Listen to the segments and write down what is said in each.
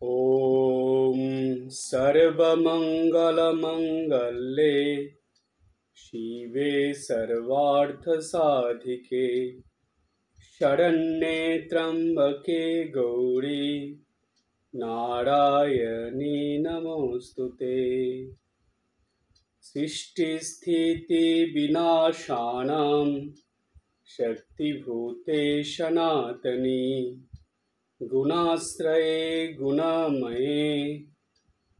ॐ सर्वमङ्गलमङ्गले शिवे सर्वार्थसाधिके शरण्ये त्र्यम्बके गौरी नारायणी नमोऽस्तुते। सृष्टिस्थितिविनाशानां शक्तिभूते सनातनी गुणाश्रये गुणमये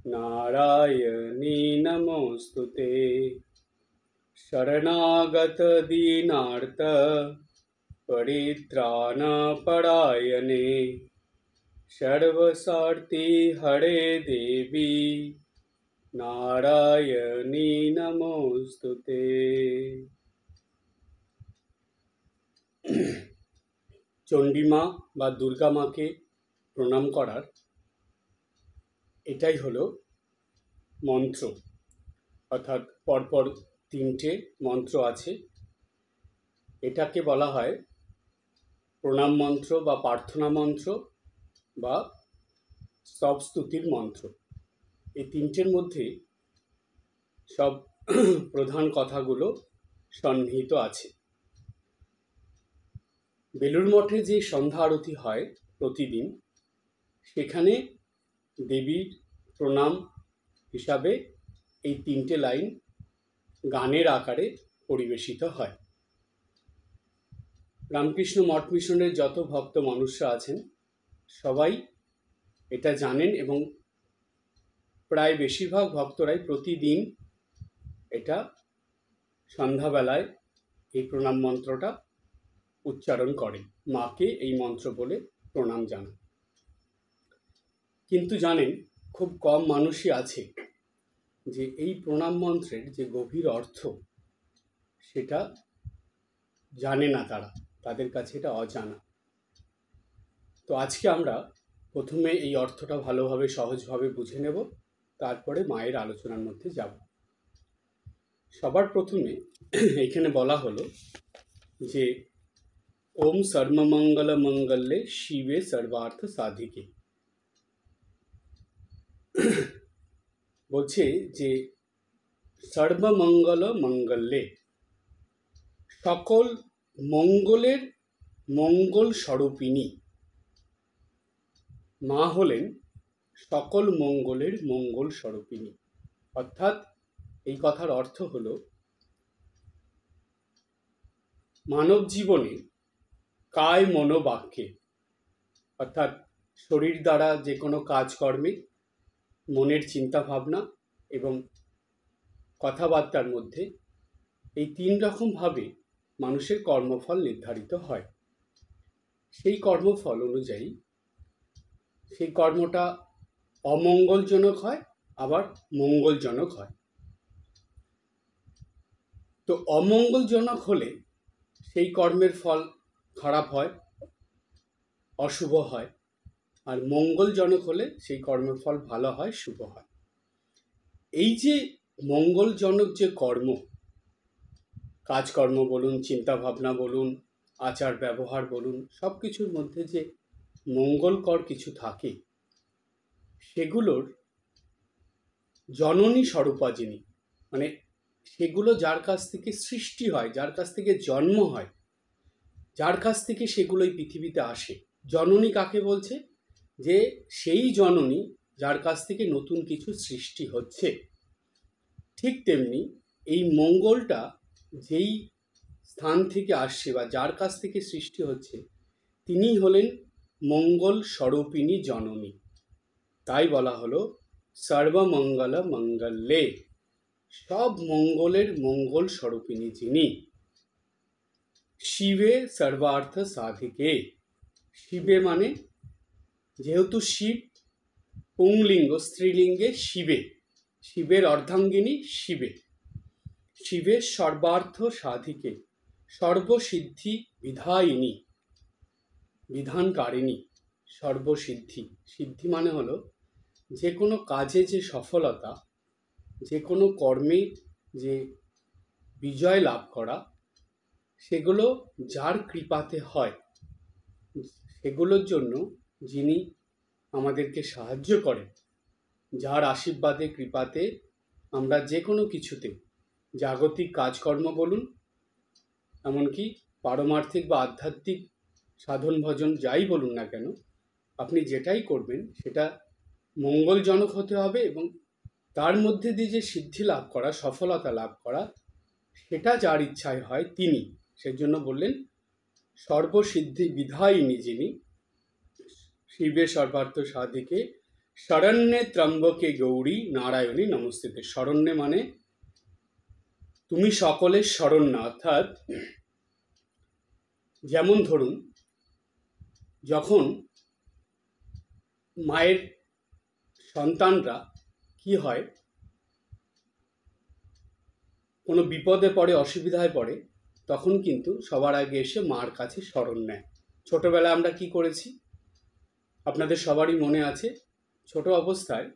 नारायणी नमोऽस्तुते। शरणागत दीनार्त परित्राणपरायणे सर्वशक्ति हरे देवी नारायणी नमोऽस्तुते। চণ্ডীমা বা দুর্গা মাকে প্রণাম করার এটাই হলো মন্ত্র, অর্থাৎ পরপর তিনটে মন্ত্র আছে। এটাকে বলা হয় প্রণাম মন্ত্র বা প্রার্থনা মন্ত্র বা স্তব স্তুতির মন্ত্র। এই তিনটের মধ্যে সব প্রধান কথাগুলো সন্নিহিত আছে। বেলুড় মঠে যে সন্ধ্যা আরতি হয় প্রতিদিন, সেখানে দেবীর প্রণাম হিসাবে এই তিনটে লাইন গানের আকারে পরিবেশিত হয়। রামকৃষ্ণ মঠ মিশনের যত ভক্ত মানুষরা আছেন সবাই এটা জানেন এবং প্রায় বেশিরভাগ ভক্তরাই প্রতিদিন এটা সন্ধ্যাবেলায় এই প্রণাম মন্ত্রটা উচ্চারণ করেন, মাকে এই মন্ত্র বলে প্রণাম জানান। কিন্তু জানেন, খুব কম মানুষই আছে যে এই প্রণাম মন্ত্রের যে গভীর অর্থ সেটা জানে না, তাদের কাছে এটা অজানা। তো আজকে আমরা প্রথমে এই অর্থটা ভালোভাবে সহজভাবে বুঝে নেব, তারপরে মায়ের আলোচনার মধ্যে যাব। সবার প্রথমে এখানে বলা হলো যে ওম সর্বমঙ্গল মঙ্গলে শিবে সর্বার্থ সাধিকে। বলছে যে সর্বমঙ্গল মঙ্গলে, সকল মঙ্গলের মঙ্গল স্বরূপিণী মা হলেন সকল মঙ্গলের মঙ্গল স্বরূপিণী। অর্থাৎ এই কথার অর্থ হলো মানব জীবনে কায় মনোবাক্যে, অর্থাৎ শরীর দ্বারা যে কোনো কাজকর্মে, মনের চিন্তা ভাবনা এবং কথাবার্তার মধ্যে এই তিন রকমভাবে মানুষের কর্মফল নির্ধারিত হয়। সেই কর্মফল অনুযায়ী সেই কর্মটা অমঙ্গলজনক হয়, আবার মঙ্গলজনক হয়। তো অমঙ্গলজনক হলে সেই কর্মের ফল খারাপ হয়, অশুভ হয়, আর মঙ্গলজনক হলে সেই কর্মের ফল ভালো হয়, শুভ হয়। এই যে মঙ্গলজনক যে কর্ম, কাজকর্ম বলুন, চিন্তাভাবনা বলুন, আচার ব্যবহার বলুন, সব কিছুর মধ্যে যে মঙ্গলকর কিছু থাকে, সেগুলোর জননী স্বরূপা যিনি, মানে সেগুলো যার কাছ থেকে সৃষ্টি হয়, যার কাছ থেকে জন্ম হয়, যার কাছ থেকে সেগুলো এই পৃথিবীতে আসে, জননী কাকে বলছে? যে সেই জননী যার কাছ থেকে নতুন কিছু সৃষ্টি হচ্ছে। ঠিক তেমনি এই মঙ্গলটা যেই স্থান থেকে আসছে বা যার কাছ থেকে সৃষ্টি হচ্ছে, তিনি হলেন মঙ্গল স্বরূপিণী জননী। তাই বলা হলো সর্বমঙ্গল মঙ্গলে, সব মঙ্গলের মঙ্গল স্বরূপিণী যিনি। শিবে সর্বার্থ সাধিকে, শিবে মানে যেহেতু শিব পুংলিঙ্গ, স্ত্রীলিঙ্গে শিবে, শিবের অর্ধাঙ্গিনী শিবে, শিবের সর্বার্থ সাধিকে, সর্বসিদ্ধি বিধায়িনী, বিধানকারিণী, সর্বসিদ্ধি। সিদ্ধি মানে হলো যে কোনো কাজে যে সফলতা, যে কোনো কর্মে যে বিজয় লাভ করা, সেগুলো যার কৃপাতে হয়, সেগুলোর জন্য যিনি আমাদেরকে সাহায্য করেন, যার আশীর্বাদে কৃপাতে আমরা যে কোনো কিছুতে, জাগতিক কাজকর্ম বলুন, এমনকি পারমার্থিক বা আধ্যাত্মিক সাধন ভজন যাই বলুন না কেন, আপনি যেটাই করবেন সেটা মঙ্গলজনক হতে হবে এবং তার মধ্যে দিয়ে যে সিদ্ধি লাভ করা, সফলতা লাভ করা, সেটা যার ইচ্ছায় হয় তিনি। সেজন্য বললেন সর্বসিদ্ধি বিধায়িনী যিনি, শিবে সর্বার্থ সাধিকে, শরণ্যে ত্রম্বকে গৌরী নারায়ণী নমস্তেতে। শরণ্যে মানে তুমি সকলের শরণ্যা, অর্থাৎ যেমন ধরুন যখন মায়ের সন্তানরা কি হয়, কোনো বিপদে পড়ে, অসুবিধায় পড়ে, তখন কিন্তু সবার আগে এসে মার কাছে শরণ নেয়। ছোটবেলায় আমরা কি করেছি আপনাদের সবারই মনে আছে। ছোট অবস্থায়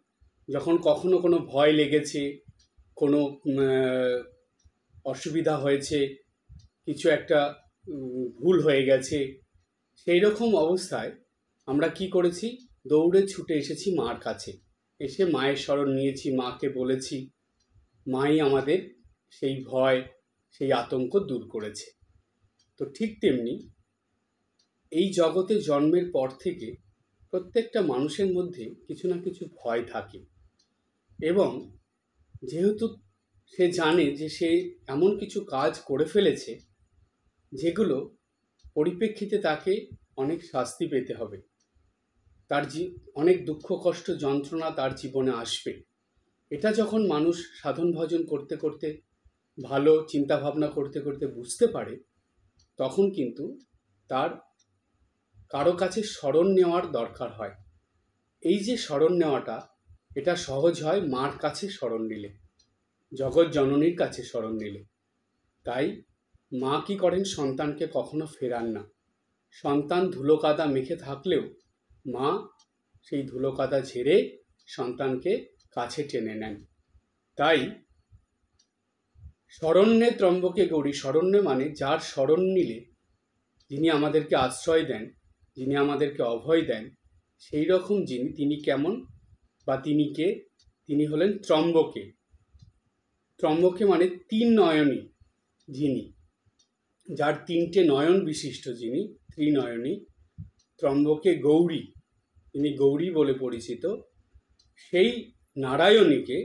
যখন কখনো কোনো ভয় লেগেছে, কোনো অসুবিধা হয়েছে, কিছু একটা ভুল হয়ে গেছে, সেই রকম অবস্থায় আমরা কি করেছি, দৌড়ে ছুটে এসেছি মার কাছে, এসে মায়ের শরণ নিয়েছি, মাকে বলেছি, মাই আমাদের সেই ভয়, সেই আতঙ্ক দূর করেছে। তো ঠিক তেমনি এই জগতে জন্মের পর থেকে প্রত্যেকটা মানুষের মধ্যে কিছু না কিছু ভয় থাকে, এবং যেহেতু সে জানে যে সে এমন কিছু কাজ করে ফেলেছে যেগুলো পরিপ্রেক্ষিতে তাকে অনেক শাস্তি পেতে হবে, তার অনেক দুঃখ কষ্ট যন্ত্রণা তার জীবনে আসবে। এটা যখন মানুষ সাধন ভজন করতে করতে, ভালো চিন্তা ভাবনা করতে করতে বুঝতে পারে, তখন কিন্তু তার কারো কাছে শরণ নেওয়ার দরকার হয়। এই যে শরণ নেওয়াটা, এটা সহজ হয় মার কাছে শরণ নিলে, জগৎ জননীর কাছে শরণ নিলে। তাই মা কি করেন, সন্তানকে কখনো ফেরান না। সন্তান ধুলো কাদা মেখে থাকলেও মা সেই ধুলো কাদা ঝেড়ে সন্তানকে কাছে টেনে নেন। তাই শরণ্যে ত্রম্বকে গৌরী, শরণ্যে মানে যার শরণ নিলে, যিনি আমাদেরকে আশ্রয় দেন, যিনি আমাদেরকে অভয় দেন, সেই রকম যিনি, তিনি কেমন বা তিনি কে, তিনি হলেন ত্রম্বকে। ত্রম্বকে মানে তিন নয়নী যিনি, যার তিনটে নয়ন বিশিষ্ট যিনি, ত্রিনয়নী। ত্রম্বকে গৌরী, তিনি গৌরী বলে পরিচিত, সেই নারায়ণীকে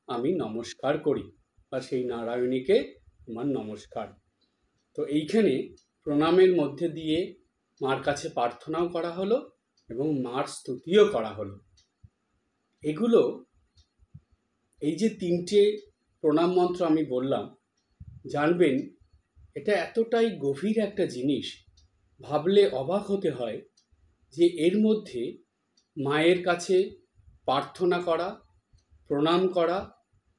আমি নমস্কার করি, বা সেই নারায়ণীকে আমার নমস্কার। তো এইখানে প্রণামের মধ্যে দিয়ে মার কাছে প্রার্থনাও করা হলো এবং মার স্তুতিও করা হলো। এগুলো, এই যে তিনটে প্রণাম মন্ত্র আমি বললাম, জানবেন এটা এতটাই গভীর একটা জিনিস, ভাবলে অবাক হতে হয় যে এর মধ্যে মায়ের কাছে প্রার্থনা করা, প্রণাম করা,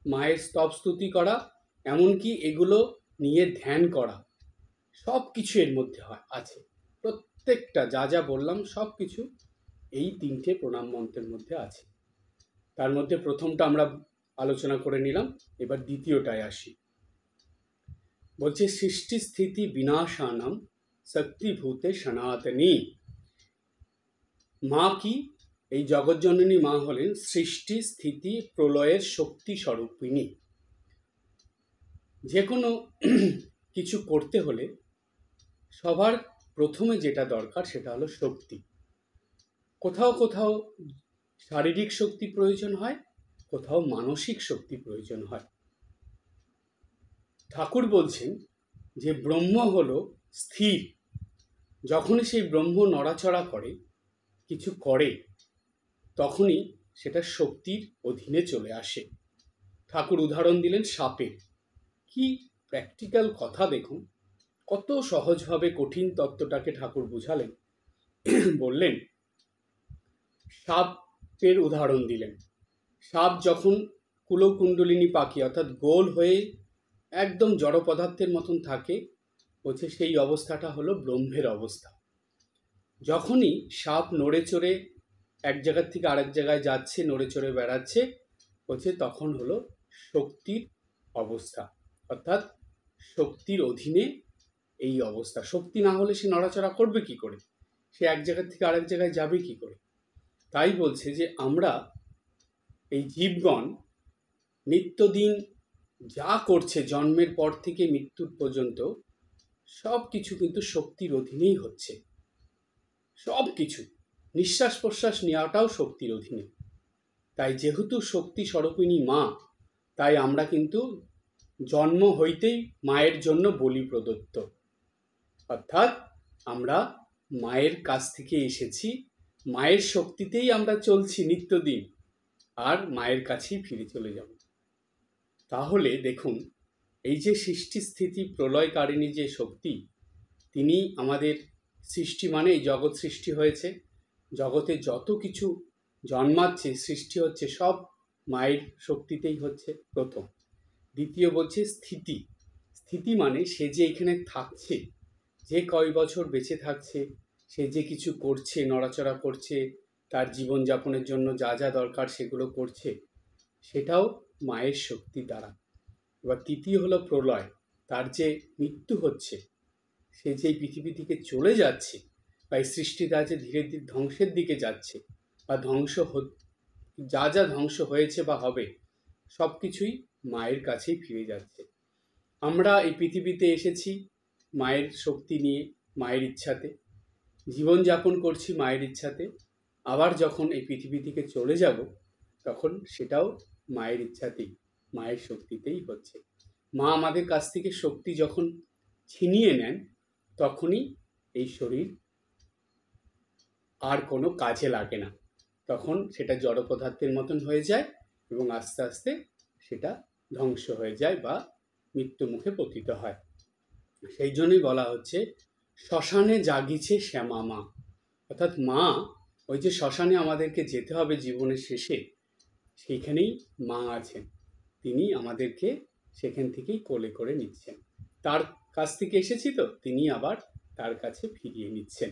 মায়ের স্তব স্তুতি করা, এমনকি এগুলো নিয়ে ধ্যান করা, সব কিছু এর মধ্যে আছে। প্রত্যেকটা যা যা বললাম সব কিছু এই তিনটে প্রণাম মন্ত্রের মধ্যে আছে। তার মধ্যে প্রথমটা আমরা আলোচনা করে নিলাম, এবার দ্বিতীয়টায় আসি। বলছে সৃষ্টি স্থিতি বিনাশানাম শক্তিভূতে সনাতনী। মা কি, এই জগৎজননী মা হলেন সৃষ্টি স্থিতি প্রলয়ের শক্তি স্বরূপিণী। যে কোনো কিছু করতে হলে সবার প্রথমে যেটা দরকার সেটা হলো শক্তি। কোথাও কোথাও শারীরিক শক্তি প্রয়োজন হয়, কোথাও মানসিক শক্তি প্রয়োজন হয়। ঠাকুর বলছেন যে ব্রহ্ম হলো স্থির, যখনই সেই ব্রহ্ম নড়াচড়া করে, কিছু করে, তখনই সেটা শক্তির অধীনে চলে আসে। ঠাকুর উদাহরণ দিলেন সাপের। কি প্র্যাকটিক্যাল কথা দেখুন, কত সহজভাবে কঠিন তত্ত্বটাকে ঠাকুর বুঝালেন। বললেন, সাপের উদাহরণ দিলেন। সাপ যখন কুলকুণ্ডলিনী পাখি, অর্থাৎ গোল হয়ে একদম জড় পদার্থের মতন থাকে, বলছে সেই অবস্থাটা হলো ব্রহ্মের অবস্থা। যখনই সাপ নড়ে চড়ে এক জায়গার থেকে আরেক জায়গায় যাচ্ছে, নড়ে চড়ে বেড়াচ্ছে, বলছে তখন হলো শক্তির অবস্থা, অর্থাৎ শক্তির অধীনে এই অবস্থা। শক্তি না হলে সে নড়াচড়া করবে কি করে, সে এক জায়গার থেকে আরেক জায়গায় যাবে কি করে। তাই বলছে যে আমরা এই জীবগণ নিত্যদিন যা করছে জন্মের পর থেকে মৃত্যুর পর্যন্ত সব কিছু কিন্তু শক্তির অধীনেই হচ্ছে। সব কিছু নিঃশ্বাস প্রশ্বাস নেওয়াটাও শক্তির অধীনে। তাই যেহেতু শক্তি স্বরূপিণী মা, তাই আমরা কিন্তু জন্ম হইতেই মায়ের জন্য বলি প্রদত্ত, অর্থাৎ আমরা মায়ের কাছ থেকে এসেছি, মায়ের শক্তিতেই আমরা চলছি নিত্যদিন, আর মায়ের কাছেই ফিরে চলে যাব। তাহলে দেখুন, এই যে সৃষ্টি স্থিতি প্রলয়কারিণী যে শক্তি, তিনি আমাদের সৃষ্টি মানে এই জগৎ সৃষ্টি হয়েছে, জগতে যত কিছু জন্মাচ্ছে সৃষ্টি হচ্ছে সব মায়ের শক্তিতেই হচ্ছে, প্রথম। দ্বিতীয় বলছে স্থিতি। স্থিতি মানে সে যে এখানে থাকছে, যে কয় বছর বেঁচে থাকছে, সে যে কিছু করছে, নড়াচড়া করছে, তার জীবনযাপনের জন্য যা যা দরকার সেগুলো করছে, সেটাও মায়ের শক্তি দ্বারা। এবার তৃতীয় হলো প্রলয়, তার যে মৃত্যু হচ্ছে, সে যে পৃথিবী থেকে চলে যাচ্ছে বা এই সৃষ্টিটা যে ধীরে ধীরে ধ্বংসের দিকে যাচ্ছে বা যা যা ধ্বংস হয়েছে বা হবে সব কিছুই মায়ের কাছেই ফিরে যাচ্ছে। আমরা এই পৃথিবীতে এসেছি মায়ের শক্তি নিয়ে, মায়ের ইচ্ছাতে জীবনযাপন করছি, মায়ের ইচ্ছাতে। আবার যখন এই পৃথিবী থেকে চলে যাব তখন সেটাও মায়ের ইচ্ছাতেই, মায়ের শক্তিতেই হচ্ছে। মা আমাদের কাছ থেকে শক্তি যখন ছিনিয়ে নেন তখনই এই শরীর আর কোনো কাজে লাগে না, তখন সেটা জড় পদার্থের মতন হয়ে যায় এবং আস্তে আস্তে সেটা ধ্বংস হয়ে যায় বা মৃত্যু মুখে পতিত হয়। সেই জন্যই বলা হচ্ছে শ্মশানে জাগিছে শ্যামা মা, অর্থাৎ মা ওই যে শ্মশানে আমাদেরকে যেতে হবে জীবনের শেষে, সেইখানেই মা আছেন, তিনি আমাদেরকে সেখান থেকেই কোলে করে নিচ্ছেন। তার কাছ থেকে এসেছি তো তিনি আবার তার কাছে ফিরিয়ে নিচ্ছেন।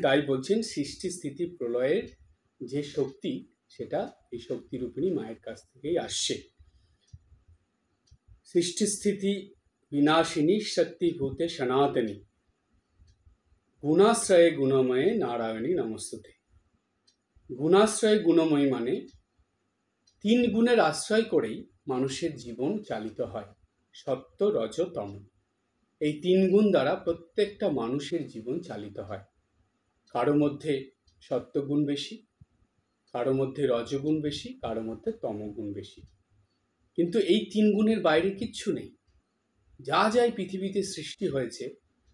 তাই বলছেন সৃষ্টি স্থিতি প্রলয়ের যে শক্তি, সেটা এই শক্তিরূপিণী মায়ের কাছ থেকেই আসছে। সৃষ্টি স্থিতি বিনাশিনী শক্তিভূতে সনাতনী, গুণাশ্রয়ে গুণময়ে নারায়ণী নমস্তুতে। গুণাশ্রয়ে গুণময়ী মানে তিন গুণের আশ্রয় করেই মানুষের জীবন চালিত হয়, সত্য রজ তম। এই তিন গুণ দ্বারা প্রত্যেকটা মানুষের জীবন চালিত হয়। কারো মধ্যে সত্যগুণ বেশি, কারো মধ্যে রজগুণ বেশি, কারো মধ্যে তমগুণ বেশি, কিন্তু এই তিন গুণের বাইরে কিচ্ছু নেই। যা যাই পৃথিবীতে সৃষ্টি হয়েছে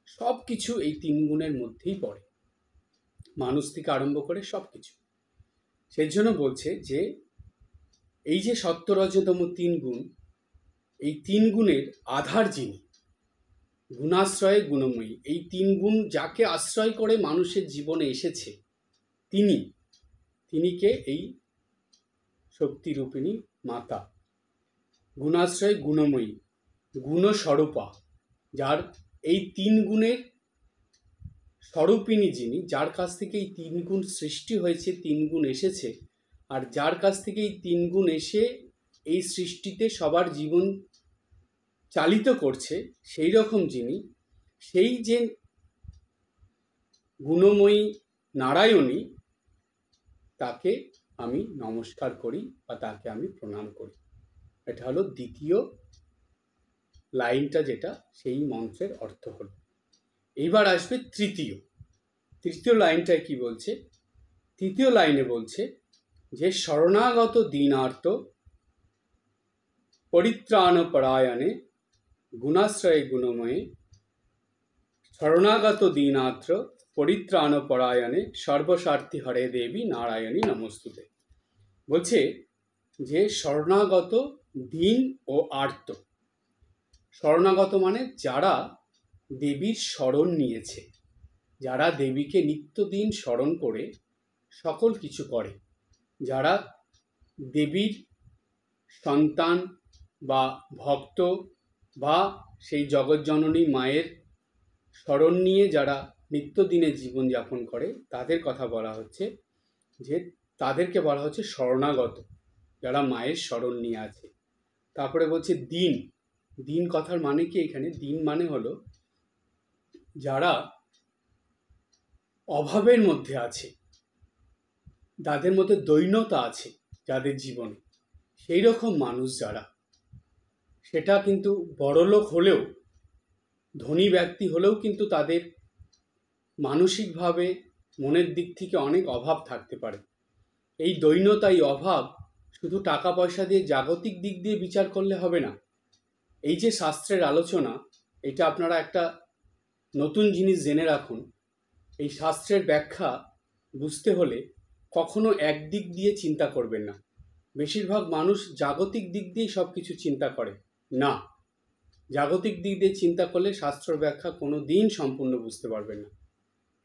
সব কিছু এই তিন গুণের মধ্যেই পড়ে, মানুষ থেকে আরম্ভ করে সব কিছু। সেই জন্য বলছে যে এই যে সত্য রজতম তিন গুণ, এই তিন গুণের আধার যিনি, গুণাশ্রয়ে গুণময়ী, এই তিন গুণ যাকে আশ্রয় করে মানুষের জীবনে এসেছে তিনি কে? এই শক্তিরূপিণী মাতা। গুণাশ্রয় গুণময়ী, গুণস্বরূপা, যার এই তিন গুণের স্বরূপিণী যিনি, যার কাছ থেকে এই তিন গুণ সৃষ্টি হয়েছে, তিন গুণ এসেছে, আর যার কাছ থেকে এই তিন গুণ এসে এই সৃষ্টিতে সবার জীবন চালিত করছে, সেই রকম যিনি, সেই যে গুণময়ী নারায়ণী, তাকে আমি নমস্কার করি বা তাকে আমি প্রণাম করি। এটা হলো দ্বিতীয় লাইনটা, যেটা সেই মন্ত্রের অর্থ হলো। এইবার আসবে তৃতীয় লাইনটায় কি বলছে? তৃতীয় লাইনে বলছে যে শরণাগত দীনার্ত পরিত্রাণ পরায়ণে গুণাশ্রয়ে গুণময়ে, শরণাগত দীনার্ত পরিত্রাণ পরায়ণে সর্বস্বার্থী হরে দেবী নারায়ণী নমস্তুতে। বলছে যে শরণাগত দীন ও আর্ত, শরণাগত মানে যারা দেবীর শরণ নিয়েছে, যারা দেবীকে নিত্যদিন স্মরণ করে সকল কিছু করে, যারা দেবীর সন্তান বা ভক্ত বা সেই জগৎজননী মায়ের স্মরণ নিয়ে যারা নিত্যদিনে জীবনযাপন করে, তাদের কথা বলা হচ্ছে যে তাদেরকে বলা হচ্ছে শরণাগত, যারা মায়ের স্মরণ নিয়ে আছে। তারপরে বলছে দিন কথার মানে কি? এখানে দিন মানে হলো যারা অভাবের মধ্যে আছে, যাদের মধ্যে দৈন্যতা আছে, যাদের জীবনে, সেই রকম মানুষ যারা, সেটা কিন্তু বড়লোক হলেও, ধনী ব্যক্তি হলেও কিন্তু তাদের মানসিকভাবে মনের দিক থেকে অনেক অভাব থাকতে পারে। এই দৈন্যতা, এই অভাব শুধু টাকা পয়সা দিয়ে, জাগতিক দিক দিয়ে বিচার করলে হবে না। এই যে শাস্ত্রের আলোচনা, এটা আপনারা একটা নতুন জিনিস জেনে রাখুন। এই শাস্ত্রের ব্যাখ্যা বুঝতে হলে কখনো একদিক দিয়ে চিন্তা করবেন না। বেশিরভাগ মানুষ জাগতিক দিক দিয়েই সব কিছু চিন্তা করে। না, জাগতিক দিক দিয়ে চিন্তা করলে শাস্ত্র ব্যাখ্যা কোনো দিন সম্পূর্ণ বুঝতে পারবেন না।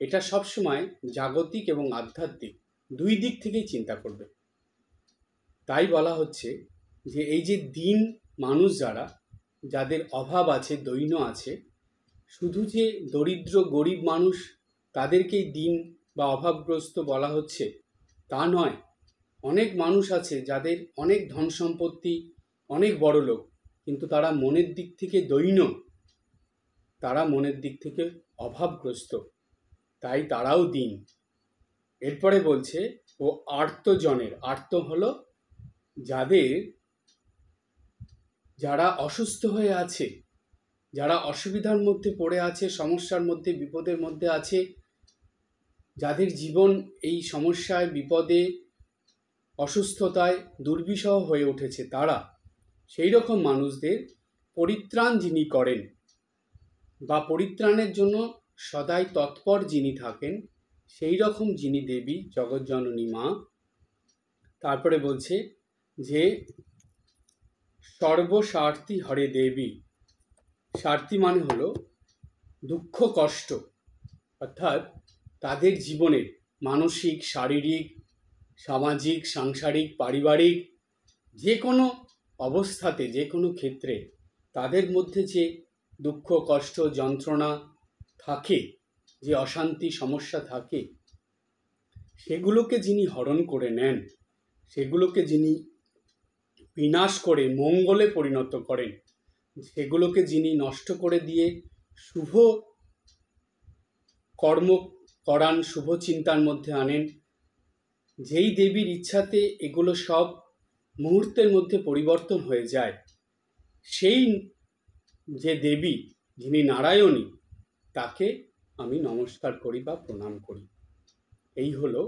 এটা সবসময় জাগতিক এবং আধ্যাত্মিক দুই দিক থেকেই চিন্তা করবে। তাই বলা হচ্ছে যে এই যে দিন মানুষ যারা, যাদের অভাব আছে, দৈন্য আছে, শুধু যে দরিদ্র গরিব মানুষ তাদেরকেই দিন বা অভাবগ্রস্ত বলা হচ্ছে তা নয়। অনেক মানুষ আছে যাদের অনেক ধন সম্পত্তি, অনেক বড় লোক, কিন্তু তারা মনের দিক থেকে দৈন্য, তারা মনের দিক থেকে অভাবগ্রস্ত, তাই তারাও দিন। এরপরে বলছে ও আর্তজনের, আর্ত হলো যারা অসুস্থ হয়ে আছে, যারা অসুবিধার মধ্যে পড়ে আছে, সমস্যার মধ্যে, বিপদের মধ্যে আছে, যাদের জীবন এই সমস্যায়, বিপদে, অসুস্থতায় দুর্বিষহ হয়ে উঠেছে, তারা, সেই রকম মানুষদের পরিত্রাণ যিনি করেন বা পরিত্রাণের জন্য সদাই তৎপর যিনি থাকেন, সেই রকম যিনি দেবী জগৎজননী মা। তারপরে বলছে যে সর্বস্বার্থী হরে দেবী। স্বার্থী মানে হলো দুঃখ কষ্ট, অর্থাৎ তাদের জীবনের মানসিক, শারীরিক, সামাজিক, সাংসারিক, পারিবারিক যে কোনো অবস্থাতে, যে কোনো ক্ষেত্রে তাদের মধ্যে যে দুঃখ কষ্ট যন্ত্রণা থাকে, যে অশান্তি সমস্যা থাকে, সেগুলোকে যিনি হরণ করে নেন, সেগুলোকে যিনি বিনাশ করে মঙ্গলে পরিণত করেন, সেগুলোকে যিনি নষ্ট করে দিয়ে শুভ কর্ম করান, শুভ চিন্তার মধ্যে আনেন, যেই দেবীর ইচ্ছাতে এগুলো সব মুহূর্তের মধ্যে পরিবর্তন হয়ে যায়, সেই যে দেবী, যিনি নারায়ণী, তাকে আমি নমস্কার করি বা প্রণাম করি। এই হলো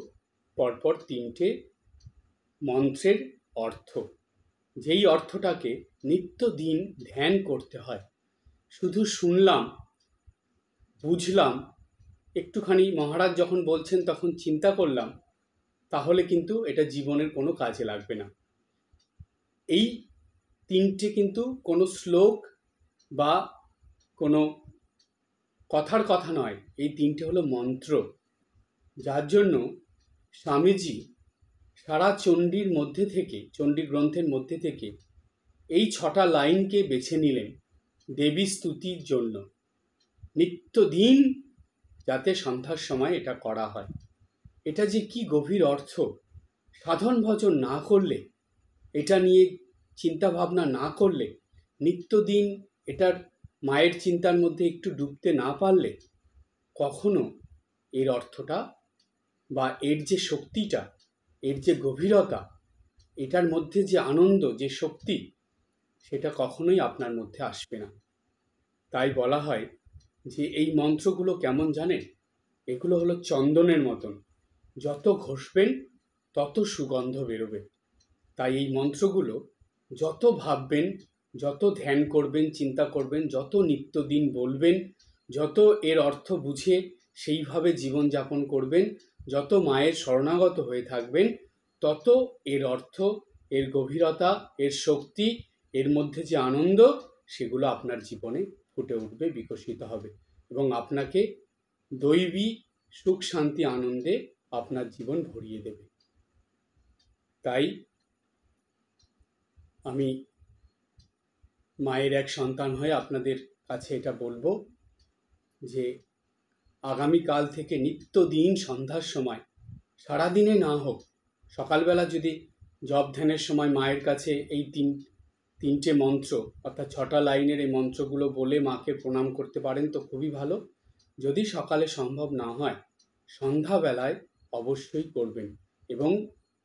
পরপর তিনটে মন্ত্রের অর্থ, যেই অর্থটাকে নিত্যদিন ধ্যান করতে হয়। শুধু শুনলাম, বুঝলাম, একটুখানি মহারাজ যখন বলছেন তখন চিন্তা করলাম, তাহলে কিন্তু এটা জীবনের কোনো কাজে লাগবে না। এই তিনটে কিন্তু কোনো শ্লোক বা কোনো কথার কথা নয়, এই তিনটে হলো মন্ত্র, যার জন্য স্বামীজি সারা চণ্ডীর মধ্যে থেকে, চণ্ডী গ্রন্থের মধ্যে থেকে এই 6টা লাইনকে বেছে নিলেন দেবী স্তুতির জন্য। নিত্যদিন যাতে সন্ধ্যার সময় এটা করা হয়। এটা যে কি গভীর অর্থ! সাধন ভজন না করলে, এটা নিয়ে চিন্তা ভাবনা না করলে, নিত্যদিন এটার মায়ের চিন্তার মধ্যে একটু ডুবতে না পারলে, কখনো এর অর্থটা বা এর যে শক্তিটা, এর যে গভীরতা, এটার মধ্যে যে আনন্দ, যে শক্তি, সেটা কখনোই আপনার মধ্যে আসবে না। তাই বলা হয় যে এই মন্ত্রগুলো কেমন জানেন? এগুলো হলো চন্দনের মতন, যত ঘষবেন তত সুগন্ধ বেরোবে। তাই এই মন্ত্রগুলো যত ভাববেন, যত ধ্যান করবেন, চিন্তা করবেন, যত নিত্যদিন বলবেন, যত এর অর্থ বুঝে সেইভাবে জীবনযাপন করবেন, যত মায়ের শরণাগত হয়ে থাকবেন, তত এর অর্থ, এর গভীরতা, এর শক্তি, এর মধ্যে যে আনন্দ, সেগুলো আপনার জীবনে ফুটে উঠবে, বিকশিত হবে এবং আপনাকে দৈবী সুখ শান্তি আনন্দে আপনার জীবন ভরিয়ে দেবে। তাই আমি মায়ের এক সন্তান হয়ে আপনাদের কাছে এটা বলবো যে আগামীকাল থেকে নিত্যদিন সন্ধ্যার সময়, সারাদিনে না হোক, সকালবেলা যদি জপ ধ্যানের সময় মায়ের কাছে এই তিনটে মন্ত্র, অর্থাৎ 6টা লাইনের এই মন্ত্রগুলো বলে মাকে প্রণাম করতে পারেন তো খুবই ভালো। যদি সকালে সম্ভব না হয়, সন্ধ্যাবেলায় অবশ্যই করবেন। এবং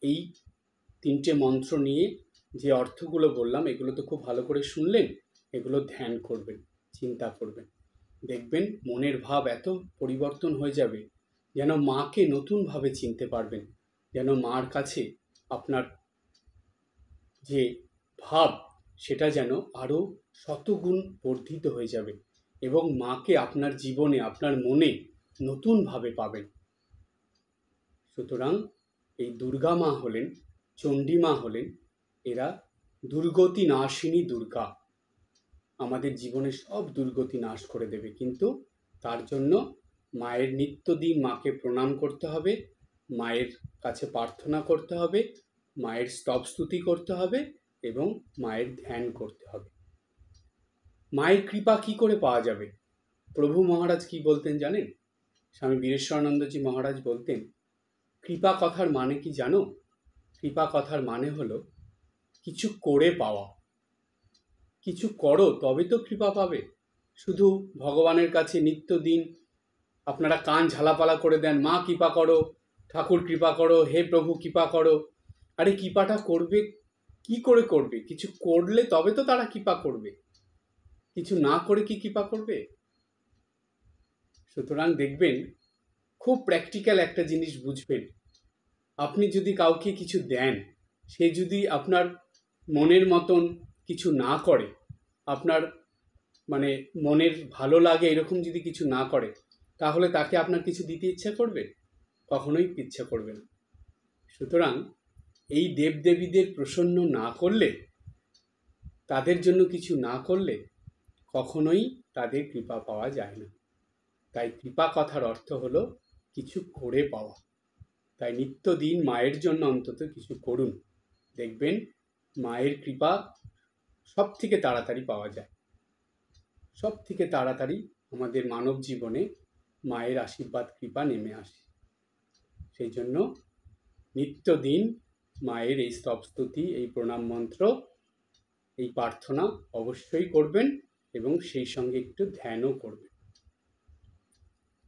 এই 3টে মন্ত্র নিয়ে যে অর্থগুলো বললাম এগুলো তো খুব ভালো করে শুনলেন, এগুলো ধ্যান করবেন, চিন্তা করবেন, দেখবেন মনের ভাব এত পরিবর্তন হয়ে যাবে যেন মাকে নতুনভাবে চিনতে পারবেন, যেন মার কাছে আপনার যে ভাব সেটা যেন আরও শতগুণ বর্ধিত হয়ে যাবে এবং মাকে আপনার জীবনে আপনার মনে নতুনভাবে পাবেন। সুতরাং এই দুর্গা মা হলেন, চণ্ডী মা হলেন, এরা দুর্গতি নাশিনী দুর্গা, আমাদের জীবনের সব দুর্গতি নাশ করে দেবে। কিন্তু তার জন্য মায়ের নিত্যদিন মাকে প্রণাম করতে হবে, মায়ের কাছে প্রার্থনা করতে হবে, মায়ের স্তব স্তুতি করতে হবে এবং মায়ের ধ্যান করতে হবে। মায়ের কৃপা কি করে পাওয়া যাবে? প্রভু মহারাজ কি বলতেন জানেন? স্বামী বীরেশ্বরানন্দজি মহারাজ বলতেন, কৃপা কথার মানে কি জানো? কৃপা কথার মানে হলো কিছু করে পাওয়া। কিছু করো তবে তো কৃপা পাবে। শুধু ভগবানের কাছে নিত্যদিন আপনারা কান ঝালাপালা করে দেন, মা কৃপা করো, ঠাকুর কৃপা করো, হে প্রভু কৃপা করো। আরে কৃপাটা করবে কি করে করবে? কিছু করলে তবে তো তারা কৃপা করবে, কিছু না করে কি কৃপা করবে? সুতরাং দেখবেন খুব প্র্যাকটিক্যাল একটা জিনিস বুঝবেন, আপনি যদি কাউকে কিছু দেন, সে যদি আপনার মনের মতন কিছু না করে, আপনার মানে মনের ভালো লাগে এরকম যদি কিছু না করে, তাহলে তাকে আপনার কিছু দিতে ইচ্ছা করবে? কখনোই ইচ্ছা করবে না। সুতরাং এই দেবদেবীদের প্রসন্ন না করলে, তাদের জন্য কিছু না করলে কখনোই তাদের কৃপা পাওয়া যায় না। তাই কৃপা কথার অর্থ হলো কিছু করে পাওয়া। তাই নিত্যদিন মায়ের জন্য অন্তত কিছু করুন, দেখবেন মায়ের কৃপা সব থেকে তাড়াতাড়ি পাওয়া যায়। সব থেকে তাড়াতাড়ি আমাদের মানব জীবনে মায়ের আশীর্বাদ কৃপা নেমে আসে। সেই জন্য নিত্যদিন মায়ের এই স্তব স্তুতি, এই প্রণাম মন্ত্র, এই প্রার্থনা অবশ্যই করবেন এবং সেই সঙ্গে একটু ধ্যানও করবেন।